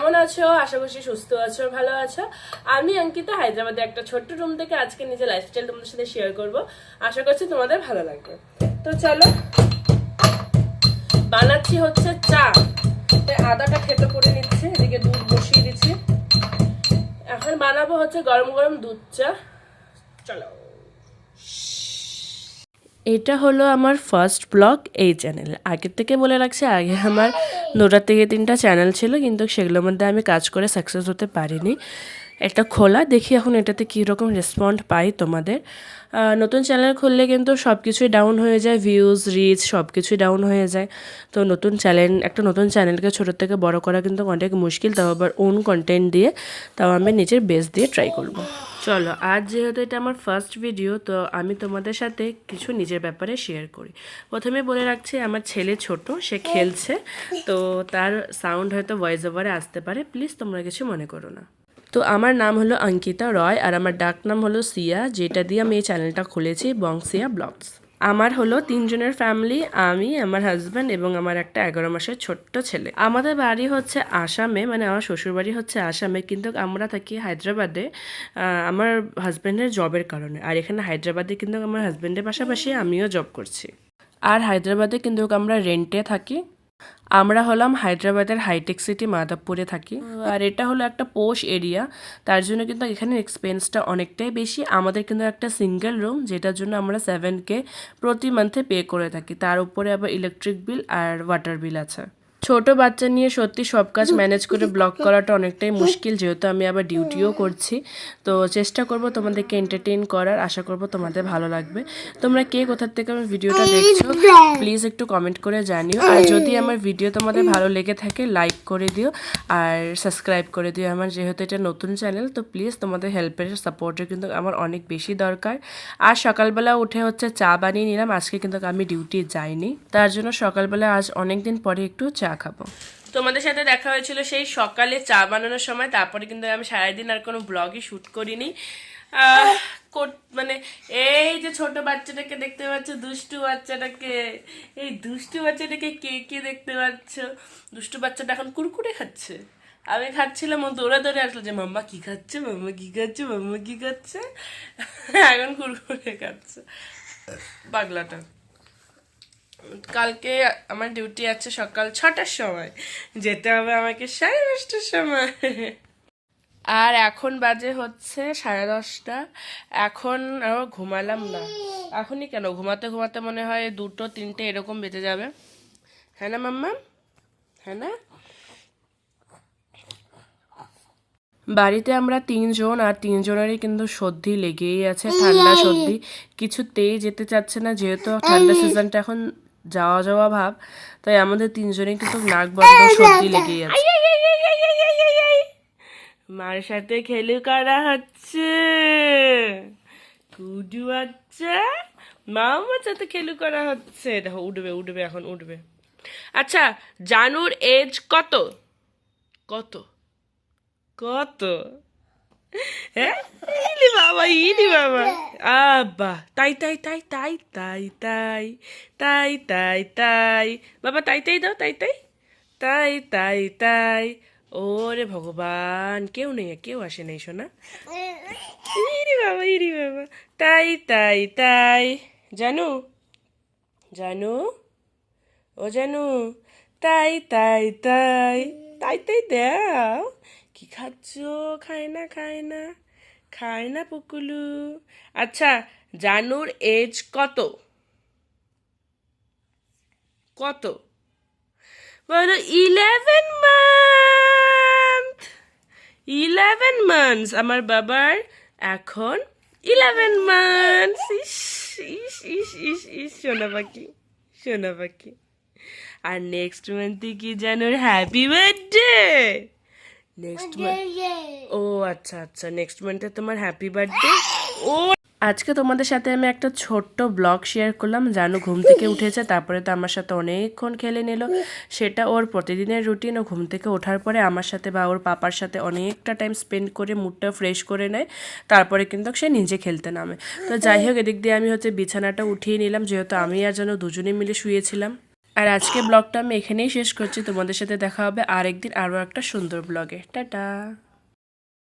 কেমন আছো? আশা করছি সুস্থ আছো, ভালো আছো। আমি অঙ্কিতা হায়দ্রাবাদে একটা ছোট্ট রুম থেকে আজকে নিজের লাইফস্টাইল তোমাদের সাথে শেয়ার করব। আশা করছি তোমাদের ভালো লাগবে। তো চলো, বানাচ্ছি হচ্ছে চা। তাই আদাটা খেতে করে নিচ্ছি, এদিকে দুধ বসিয়ে দিচ্ছি। এখন বানাবো হচ্ছে গরম গরম দুধ চা। চলো। এটা হলো আমার ফার্স্ট ব্লগ এই চ্যানেলে। আগের থেকে বলে রাখছি, আগে আমার 2টা থেকে 3টা চ্যানেল ছিল, কিন্তু সেগুলোর মধ্যে আমি কাজ করে সাকসেস হতে পারিনি। এটা খোলা, দেখি এখন এটাতে কীরকম রেসপন্ড পাই তোমাদের। নতুন চ্যানেল খুললে কিন্তু সব কিছুই ডাউন হয়ে যায়, ভিউজ, রিচ সব কিছুই ডাউন হয়ে যায়। তো একটা নতুন চ্যানেলকে ছোটো থেকে বড় করা কিন্তু অনেক মুশকিল, তাও আবার ওন কন্টেন্ট দিয়ে, তাও আমি নিজের বেস দিয়ে ট্রাই করব। চলো, আজ যেহেতু এটা আমার ফার্স্ট ভিডিও, তো আমি তোমাদের সাথে কিছু নিজের ব্যাপারে শেয়ার করি। প্রথমে বলে রাখছি, আমার ছেলে ছোট, সে খেলছে, তো তার সাউন্ড হয়তো ভয়েস ওভারে আসতে পারে, প্লিজ তোমরা কিছু মনে করো না। তো আমার নাম হলো অঙ্কিতা রয়, আর আমার ডাক নাম হলো সিয়া, যেটা দিয়ে আমি এই চ্যানেলটা খুলেছি, বংসিয়া ব্লগস। আমার হলো 3 জনের ফ্যামিলি, আমি, আমার হাজব্যান্ড এবং আমার একটা 11 মাসের ছোট্ট ছেলে। আমাদের বাড়ি হচ্ছে আসামে, মানে আমার শ্বশুর বাড়ি হচ্ছে আসামে, কিন্তু আমরা থাকি হায়দ্রাবাদে আমার হাজব্যান্ডের জবের কারণে। আর এখানে হায়দ্রাবাদে কিন্তু আমার হাজব্যান্ডের পাশাপাশি আমিও জব করছি। আর হায়দ্রাবাদে কিন্তু আমরা রেন্টে থাকি। আমরা হলাম হায়দ্রাবাদের হাইটেক সিটি মাদাবপুরে থাকি। আর এটা হলো একটা পোশ এরিয়া, তার জন্য কিন্তু এখানে এক্সপেন্সটা অনেকটাই বেশি। আমাদের কিন্তু একটা সিঙ্গেল রুম, যেটার জন্য আমরা 7K প্রতি মান্থে পে করে থাকি। তার উপরে আবার ইলেকট্রিক বিল আর ওয়াটার বিল আছে। ছোট বাচ্চা নিয়ে সত্যি সব কাজ ম্যানেজ করে ব্লগ করাটা অনেকটাই মুশকিল, যেহেতু আমি আবার ডিউটিও করছি। তো চেষ্টা করব তোমাদেরকে এন্টারটেইন করার, আশা করব তোমাদের ভালো লাগবে। তোমরা কে কোথা থেকে আমার ভিডিওটা দেখছো প্লিজ একটু কমেন্ট করে জানিও। আর যদি আমার ভিডিও তোমাদের ভালো লেগে থাকে, লাইক করে দিও আর সাবস্ক্রাইব করে দিও। আমার যেহেতু এটা নতুন চ্যানেল, তো প্লিজ তোমাদের হেল্পের সাপোর্টের কিন্তু আমার অনেক বেশি দরকার। আর সকালবেলা উঠে হচ্ছে চা বানিয়ে নিলাম, আজকে কিন্তু আমি ডিউটি যাইনি, তার জন্য সকালবেলা আজ অনেক দিন পরে একটু চা খাবো। তোমাদের সাথে দেখা হয়েছিল সেই সকালে চা বানানোর সময়, তারপরে কিন্তু আমি সারাদিন আর কোনো ব্লগই শ্যুট করিনি। মানে এই যে ছোট বাচ্চাটাকে দেখতে পাচ্ছ, দুষ্টু বাচ্চাটাকে, এই দুষ্টু বাচ্চাটাকে কে কে দেখতে পাচ্ছ? দুষ্টু বাচ্চাটা এখন কুরকুরে খাচ্ছে। আমি খাচ্ছিলাম, ও দৌড়ে দৌড়ে আসলো যে মাম্মা কি খাচ্ছে, মাম্মা কি খাচ্ছে, মাম্মা কি খাচ্ছে। এখন কুরকুরে খাচ্ছে পাগলাটা। কালকে আমার ডিউটি আছে সকাল 6টার সময়, যেতে হবে আমাকে 5:30টার সময়। আর এখন বাজে হচ্ছে 10:30। এখন আরো ঘুমালাম না। এখনই কেন, ঘুমাতে ঘুমাতে মনে হয় 2টো 3টে এরকম বেজে যাবে। হ্যাঁ না মাম্মা, হ্যাঁ না? বাড়িতে আমরা 3 জন, আর 3 জনেরই কিন্তু সর্দি লেগেই আছে, ঠান্ডা সর্দি, কিছুতেই যেতে চাচ্ছে না। যেহেতু ঠান্ডা সিজনটা এখন যাওয়া যাওয়া ভাব, তাই আমাদের 3 জনের কিন্তু নাক বন্ধ সর্দি লেগেই আছে। মার সাথে খেলু করা হচ্ছে, কুডু বাচ্চা, মামার সাথে খেলু করা হচ্ছে। দেখো উঠবে উঠবে, এখন উঠবে। আচ্ছা, জানুর এজ কত? কত কত? হ্যাঁ, ইলি বাবা, ইলি বাবা, আব্বা, তাই তাই তাই তাই তাই তাই তাই তাই তাই, বাবা তাই তাই দাও, তাই তাই তাই তাই তাই। ওরে ভগবান, কেউ নেই, কেউ আসে নাই শোনা। ইরি বাবা, ইরি বাবা, তাই তাই তাই। জানু, জানু, ও জানু, তাই তাই তাই তাই তাই দাও। কি খাচ্ছ? খায় না, খায় না, খায় না পুকুলু। আচ্ছা, জানুর এজ কত? কত বলো? 11 মান্থ। 11 মান্থস। আমার বাবার এখন 11 মান্থস। ইস ইস ইস ইস ইস, সোনা পাখি, সোনা পাখি। আর নেক্সট মান্থে কি জানুর হ্যাপি বার্থডে। নেক্সট মান্থ, ও আচ্ছা আচ্ছা, নেক্সট মান্থে তোমার হ্যাপি বার্থডে। ও আজকে তোমাদের সাথে আমি একটা ছোট্ট ব্লগ শেয়ার করলাম। জানু ঘুম থেকে উঠেছে, তারপরে তো আমার সাথে অনেকক্ষণ খেলে নিল। সেটা ওর প্রতিদিনের রুটিন। ও ঘুম থেকে ওঠার পরে আমার সাথে বা ওর পাপার সাথে অনেকটা টাইম স্পেন্ড করে মুডটা ফ্রেশ করে নেয়, তারপরে কিন্তু সে নিজে খেলতে নামে। তো যাই হোক, এদিক দিয়ে আমি হচ্ছে বিছানাটা উঠিয়ে নিলাম, যেহেতু আমি আর যেন দুজনে মিলে শুয়েছিলাম। আর আজকে ব্লগটা আমি এখানেই শেষ করছি। তোমাদের সাথে দেখা হবে আরেকদিন আরও একটা সুন্দর ব্লগে। টাটা।